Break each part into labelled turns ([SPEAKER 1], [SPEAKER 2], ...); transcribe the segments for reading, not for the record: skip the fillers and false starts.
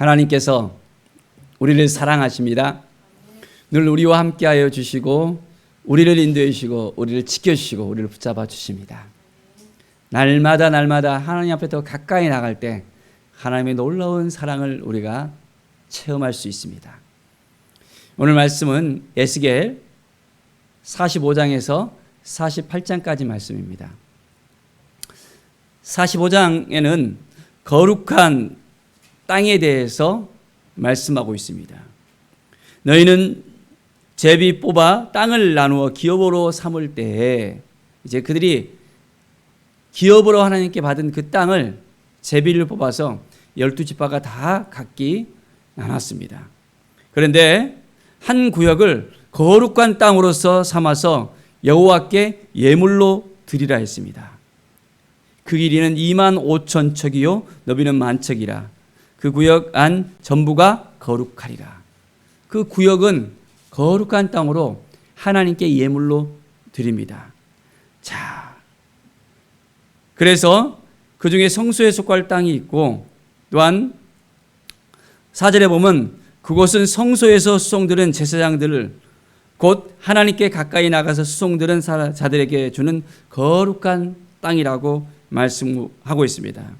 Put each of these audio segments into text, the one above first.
[SPEAKER 1] 하나님께서 우리를 사랑하십니다. 늘 우리와 함께하여 주시고 우리를 인도해 주시고 우리를 지켜주시고 우리를 붙잡아 주십니다. 날마다 하나님 앞에 더 가까이 나갈 때 하나님의 놀라운 사랑을 우리가 체험할 수 있습니다. 오늘 말씀은 에스겔 45장에서 48장까지 말씀입니다. 45장에는 거룩한 땅에 대해서 말씀하고 있습니다. 너희는 제비 뽑아 땅을 나누어 기업으로 삼을 때에 이제 그들이 기업으로 하나님께 받은 그 땅을 제비를 뽑아서 12지파가 다 각기 나눴습니다. 그런데 한 구역을 거룩한 땅으로서 삼아서 여호와께 예물로 드리라 했습니다. 그 길이는 25,000척이요 너비는 10,000척이라. 그 구역 안 전부가 거룩하리라. 그 구역은 거룩한 땅으로 하나님께 예물로 드립니다. 자, 그래서 그 중에 성소에 속할 땅이 있고 또한 4절에 보면 그곳은 성소에서 수송들은 제사장들을 곧 하나님께 가까이 나가서 수송들은 자들에게 주는 거룩한 땅이라고 말씀하고 있습니다.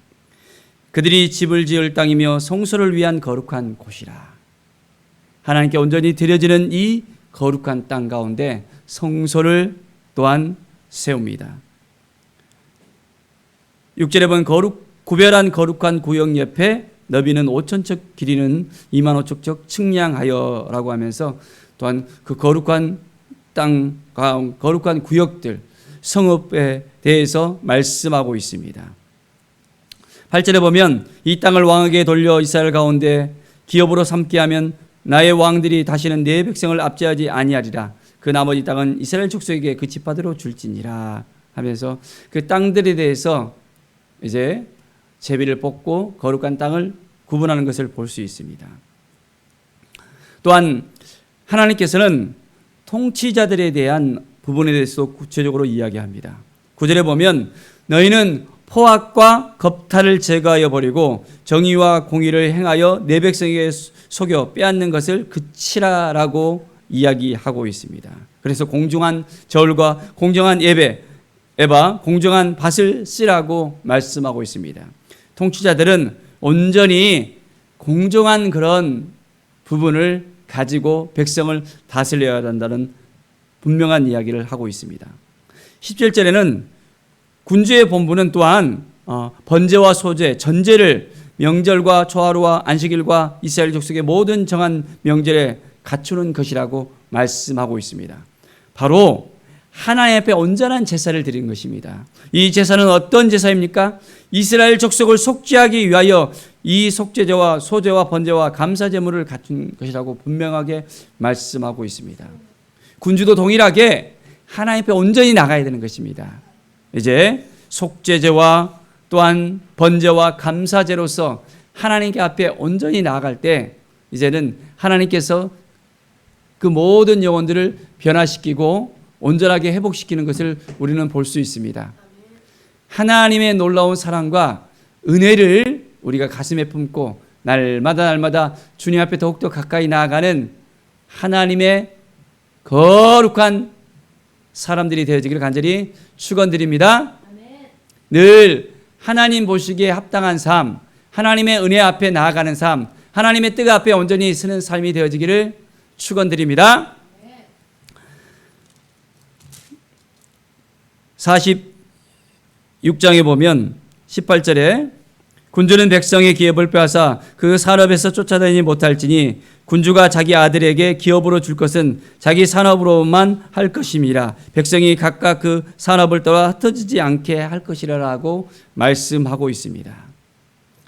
[SPEAKER 1] 그들이 집을 지을 땅이며 성소를 위한 거룩한 곳이라. 하나님께 온전히 드려지는 이 거룩한 땅 가운데 성소를 또한 세웁니다. 6절에 보면 구별한 거룩한 구역 옆에 너비는 5,000척 길이는 25,000척 측량하여라고 하면서 또한 그 거룩한 땅, 거룩한 구역들, 성읍에 대해서 말씀하고 있습니다. 8절에 보면 이 땅을 왕에게 돌려 이스라엘 가운데 기업으로 삼게 하면 나의 왕들이 다시는 내 백성을 압제하지 아니하리라. 그 나머지 땅은 이스라엘 족속에게 그 지파대로 줄지니라 하면서 그 땅들에 대해서 이제 제비를 뽑고 거룩한 땅을 구분하는 것을 볼 수 있습니다. 또한 하나님께서는 통치자들에 대한 부분에 대해서 구체적으로 이야기합니다. 9절에 보면 너희는 포악과 겁탈을 제거하여 버리고 정의와 공의를 행하여 내 백성에게 속여 빼앗는 것을 그치라라고 이야기하고 있습니다. 그래서 공정한 절과 공정한 예바, 공정한 밭을 쓰라고 말씀하고 있습니다. 통치자들은 온전히 공정한 그런 부분을 가지고 백성을 다스려야 한다는 분명한 이야기를 하고 있습니다. 17절에는 군주의 본분은 또한 번제와 소제, 전제를 명절과 초하루와 안식일과 이스라엘 족속의 모든 정한 명절에 갖추는 것이라고 말씀하고 있습니다. 바로 하나님 앞에 온전한 제사를 드리는 것입니다. 이 제사는 어떤 제사입니까? 이스라엘 족속을 속죄하기 위하여 이 속죄제와 소제와 번제와 감사제물을 갖춘 것이라고 분명하게 말씀하고 있습니다. 군주도 동일하게 하나님 앞에 온전히 나가야 되는 것입니다. 이제 속죄제와 또한 번제와 감사제로서 하나님께 앞에 온전히 나아갈 때 이제는 하나님께서 그 모든 영혼들을 변화시키고 온전하게 회복시키는 것을 우리는 볼 수 있습니다. 하나님의 놀라운 사랑과 은혜를 우리가 가슴에 품고 날마다 주님 앞에 더욱더 가까이 나아가는 하나님의 거룩한 사람들이 되어지기를 간절히 축원드립니다. 늘 하나님 보시기에 합당한 삶, 하나님의 은혜 앞에 나아가는 삶, 하나님의 뜻 앞에 온전히 서는 삶이 되어지기를 축원드립니다. 46장에 보면 18절에 군주는 백성의 기업을 빼앗아 그 산업에서 쫓아다니지 못할지니 군주가 자기 아들에게 기업으로 줄 것은 자기 산업으로만 할 것임이라. 백성이 각각 그 산업을 떠나 흩어지지 않게 할 것이라고 말씀하고 있습니다.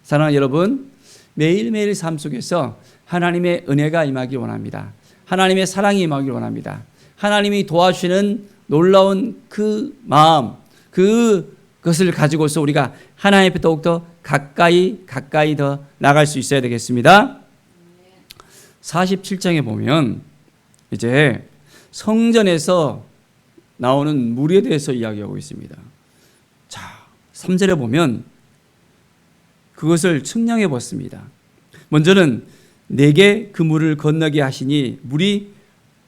[SPEAKER 1] 사랑하는 여러분, 매일매일 삶 속에서 하나님의 은혜가 임하기 원합니다. 하나님의 사랑이 임하기 원합니다. 하나님이 도와주시는 놀라운 그 마음, 그것을 가지고서 우리가 하나님 앞에 더욱더 가까이 더 나갈 수 있어야 되겠습니다. 47장에 보면 이제 성전에서 나오는 물에 대해서 이야기하고 있습니다. 자, 3절에 보면 그것을 측량해 봤습니다. 먼저는 내게 그 물을 건너게 하시니 물이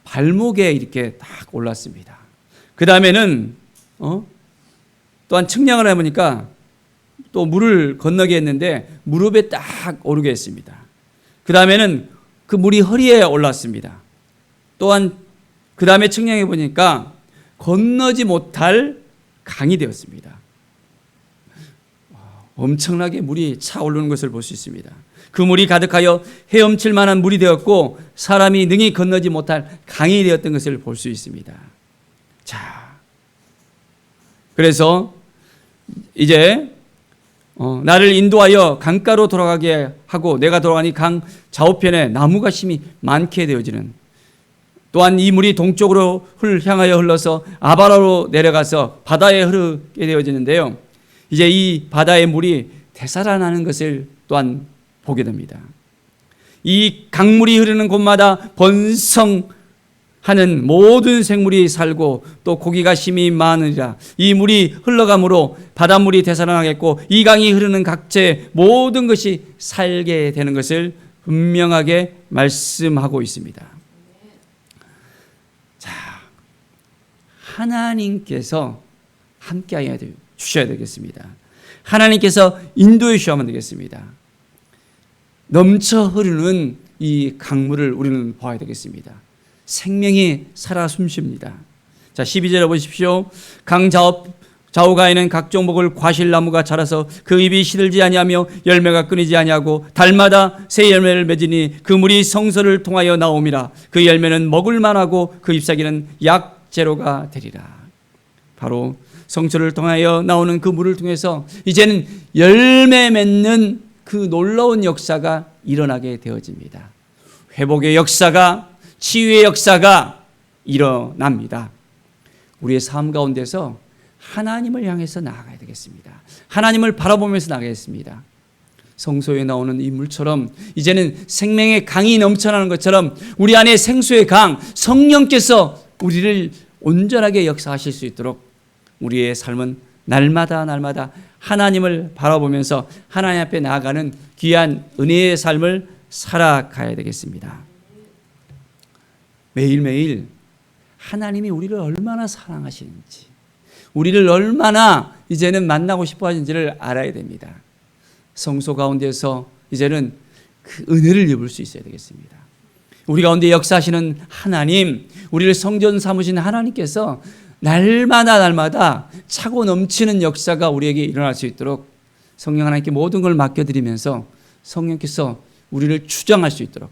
[SPEAKER 1] 발목에 이렇게 딱 올랐습니다. 그 다음에는 또한 측량을 해보니까 또 물을 건너게 했는데 무릎에 딱 오르게 했습니다. 그 다음에는 그 물이 허리에 올랐습니다. 또한 그 다음에 측량해 보니까 건너지 못할 강이 되었습니다. 엄청나게 물이 차오르는 것을 볼 수 있습니다. 그 물이 가득하여 헤엄칠 만한 물이 되었고 사람이 능히 건너지 못할 강이 되었던 것을 볼 수 있습니다. 자, 그래서 이제 나를 인도하여 강가로 돌아가게 하고 내가 돌아가니 강 좌우편에 나무가 심이 많게 되어지는, 또한 이 물이 동쪽으로 향하여 흘러서 아바라로 내려가서 바다에 흐르게 되어지는데요. 이제 이 바다의 물이 되살아나는 것을 또한 보게 됩니다. 이 강물이 흐르는 곳마다 번성하는 모든 생물이 살고 또 고기가 심히 많으리라. 이 물이 흘러가므로 바닷물이 되살아나겠고 이 강이 흐르는 각지의 모든 것이 살게 되는 것을 분명하게 말씀하고 있습니다. 자, 하나님께서 함께하여 주셔야 되겠습니다. 하나님께서 인도해 주셔야만 되겠습니다. 넘쳐 흐르는 이 강물을 우리는 봐야 되겠습니다. 생명이 살아 숨쉽니다. 자, 12절에 보십시오. 강 좌우가에는 각종 먹을 과실나무가 자라서 그 잎이 시들지 아니하며 열매가 끊이지 아니하고 달마다 새 열매를 맺으니 그 물이 성소를 통하여 나옴이라. 그 열매는 먹을 만하고 그 잎사귀는 약재료가 되리라. 바로 성소를 통하여 나오는 그 물을 통해서 이제는 열매 맺는 그 놀라운 역사가 일어나게 되어집니다. 회복의 역사가, 치유의 역사가 일어납니다. 우리의 삶 가운데서 하나님을 향해서 나아가야 되겠습니다. 하나님을 바라보면서 나가겠습니다. 성소에 나오는 이 물처럼 이제는 생명의 강이 넘쳐나는 것처럼 우리 안에 생수의 강, 성령께서 우리를 온전하게 역사하실 수 있도록 우리의 삶은 날마다 하나님을 바라보면서 하나님 앞에 나아가는 귀한 은혜의 삶을 살아가야 되겠습니다. 매일매일 하나님이 우리를 얼마나 사랑하시는지, 우리를 얼마나 이제는 만나고 싶어 하는지를 알아야 됩니다. 성소 가운데서 이제는 그 은혜를 입을 수 있어야 되겠습니다. 우리 가운데 역사하시는 하나님, 우리를 성전 삼으신 하나님께서 날마다 차고 넘치는 역사가 우리에게 일어날 수 있도록 성령 하나님께 모든 걸 맡겨드리면서 성령께서 우리를 추정할 수 있도록,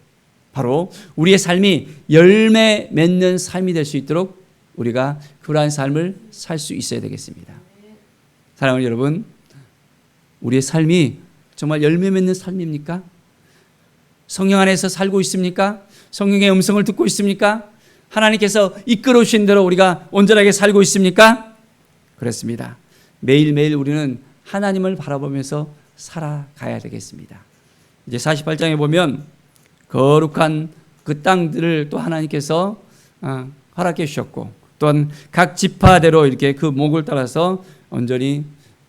[SPEAKER 1] 바로 우리의 삶이 열매 맺는 삶이 될 수 있도록 우리가 그러한 삶을 살 수 있어야 되겠습니다. 사랑하는 여러분, 우리의 삶이 정말 열매 맺는 삶입니까? 성령 안에서 살고 있습니까? 성령의 음성을 듣고 있습니까? 하나님께서 이끌어 주신 대로 우리가 온전하게 살고 있습니까? 그렇습니다. 매일매일 우리는 하나님을 바라보면서 살아가야 되겠습니다. 이제 48장에 보면 거룩한 그 땅들을 또 하나님께서 허락해 주셨고, 또한 각 지파대로 이렇게 그 목을 따라서 온전히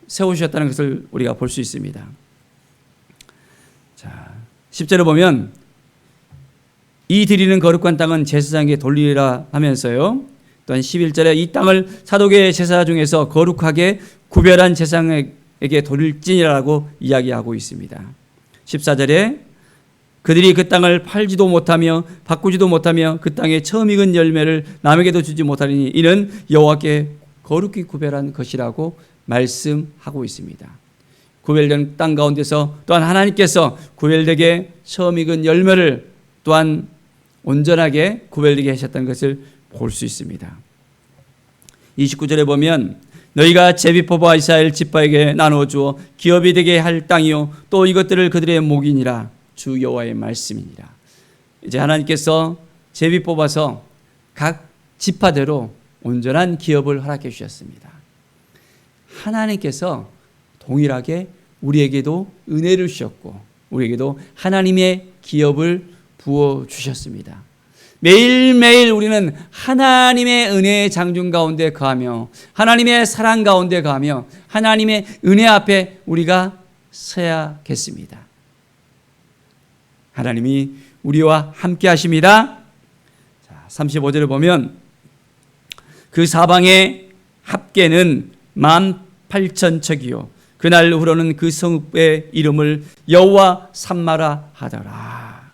[SPEAKER 1] 세우셨다는 것을 우리가 볼 수 있습니다. 자, 10절에 보면 이 드리는 거룩한 땅은 제사장에게 돌리라 하면서요, 또한 11절에 이 땅을 사독의 제사 중에서 거룩하게 구별한 제사장에게 돌릴지니라고 이야기하고 있습니다. 14절에 그들이 그 땅을 팔지도 못하며 바꾸지도 못하며 그 땅에 처음 익은 열매를 남에게도 주지 못하리니 이는 여호와께 거룩히 구별한 것이라고 말씀하고 있습니다. 구별된 땅 가운데서 또한 하나님께서 구별되게 처음 익은 열매를 또한 온전하게 구별되게 하셨다는 것을 볼 수 있습니다. 29절에 보면 너희가 제비뽑아 이스라엘 지파에게 나누어 주어 기업이 되게 할 땅이요 또 이것들을 그들의 목이니라. 주 여호와의 말씀이니라. 이제 하나님께서 제비 뽑아서 각 지파대로 온전한 기업을 허락해 주셨습니다. 하나님께서 동일하게 우리에게도 은혜를 주셨고 우리에게도 하나님의 기업을 부어 주셨습니다. 매일매일 우리는 하나님의 은혜의 장중 가운데 거하며 하나님의 사랑 가운데 거하며 하나님의 은혜 앞에 우리가 서야겠습니다. 하나님이 우리와 함께 하십니다. 자, 35절을 보면 그 사방의 합계는 18,000척이요 그날 후로는 그 성읍의 이름을 여호와 삼마라 하더라.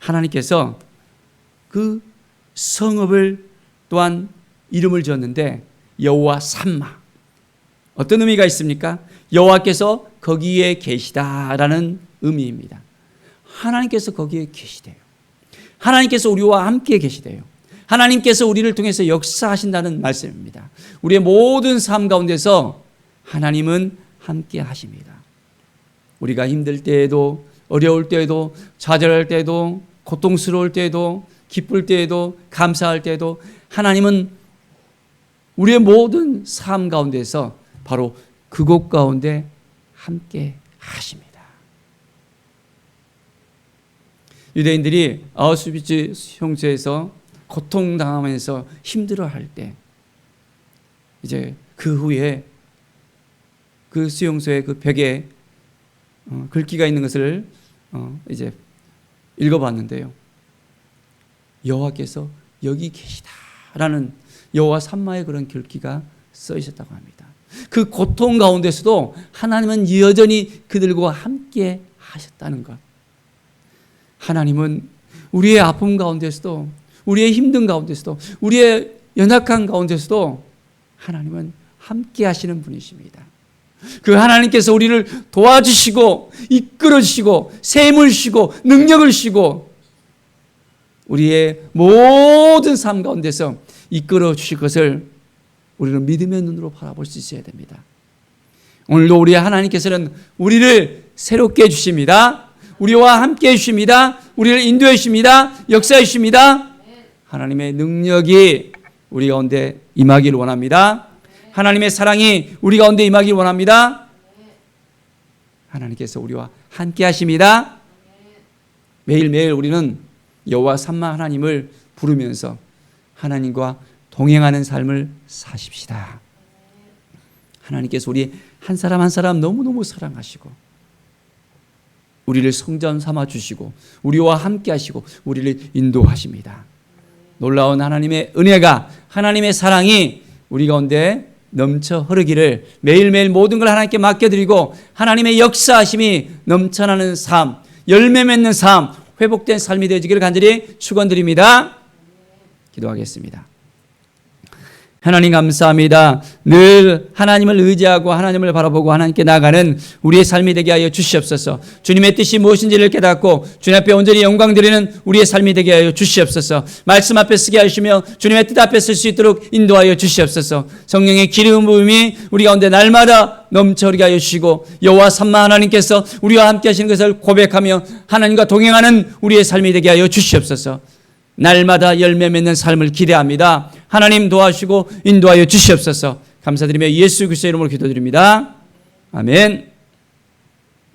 [SPEAKER 1] 하나님께서 그 성읍을 또한 이름을 지었는데 여호와 삼마. 어떤 의미가 있습니까? 여호와께서 거기에 계시다라는 의미입니다. 하나님께서 거기에 계시대요. 하나님께서 우리와 함께 계시대요. 하나님께서 우리를 통해서 역사하신다는 말씀입니다. 우리의 모든 삶 가운데서 하나님은 함께 하십니다. 우리가 힘들 때에도, 어려울 때에도, 좌절할 때에도, 고통스러울 때에도, 기쁠 때에도, 감사할 때에도 하나님은 우리의 모든 삶 가운데서 바로 그곳 가운데 함께 하십니다. 유대인들이 아우슈비츠 형제에서 고통당하면서 힘들어할 때 이제 그 후에 그 수용소의 그 벽에 글귀가 있는 것을 이제 읽어봤는데요. 여호와께서 여기 계시다라는 여호와 삼마의 그런 글귀가 써 있었다고 합니다. 그 고통 가운데서도 하나님은 여전히 그들과 함께 하셨다는 것. 하나님은 우리의 아픔 가운데서도, 우리의 힘든 가운데서도, 우리의 연약한 가운데서도 하나님은 함께 하시는 분이십니다. 그 하나님께서 우리를 도와주시고 이끌어 주시고 셈을 쉬고 능력을 쉬고 우리의 모든 삶 가운데서 이끌어 주실 것을 우리는 믿음의 눈으로 바라볼 수 있어야 됩니다. 오늘도 우리 하나님께서는 우리를 새롭게 해주십니다. 우리와 함께 해주십니다. 우리를 인도해 주십니다. 역사해 주십니다. 하나님의 능력이 우리 가운데 임하기를 원합니다. 하나님의 사랑이 우리 가운데 임하기를 원합니다. 하나님께서 우리와 함께 하십니다. 매일매일 우리는 여호와 삼마 하나님을 부르면서 하나님과 동행하는 삶을 사십시다. 하나님께서 우리 한 사람 한 사람 너무너무 사랑하시고 우리를 성전 삼아 주시고 우리와 함께 하시고 우리를 인도하십니다. 놀라운 하나님의 은혜가, 하나님의 사랑이 우리 가운데 넘쳐 흐르기를 매일매일 모든 걸 하나님께 맡겨드리고 하나님의 역사하심이 넘쳐나는 삶, 열매 맺는 삶, 회복된 삶이 되어지기를 간절히 축원드립니다. 기도하겠습니다. 하나님 감사합니다. 늘 하나님을 의지하고 하나님을 바라보고 하나님께 나아가는 우리의 삶이 되게 하여 주시옵소서. 주님의 뜻이 무엇인지를 깨닫고 주님 앞에 온전히 영광 드리는 우리의 삶이 되게 하여 주시옵소서. 말씀 앞에 서게 하시며 주님의 뜻 앞에 설 수 있도록 인도하여 주시옵소서. 성령의 기름 부음이 우리 가운데 날마다 넘쳐 흐르게 하여 주시고 여호와 삼마 하나님께서 우리와 함께 하시는 것을 고백하며 하나님과 동행하는 우리의 삶이 되게 하여 주시옵소서. 날마다 열매 맺는 삶을 기대합니다. 하나님 도와주시고 인도하여 주시옵소서. 감사드리며 예수 그리스도의 이름으로 기도드립니다. 아멘.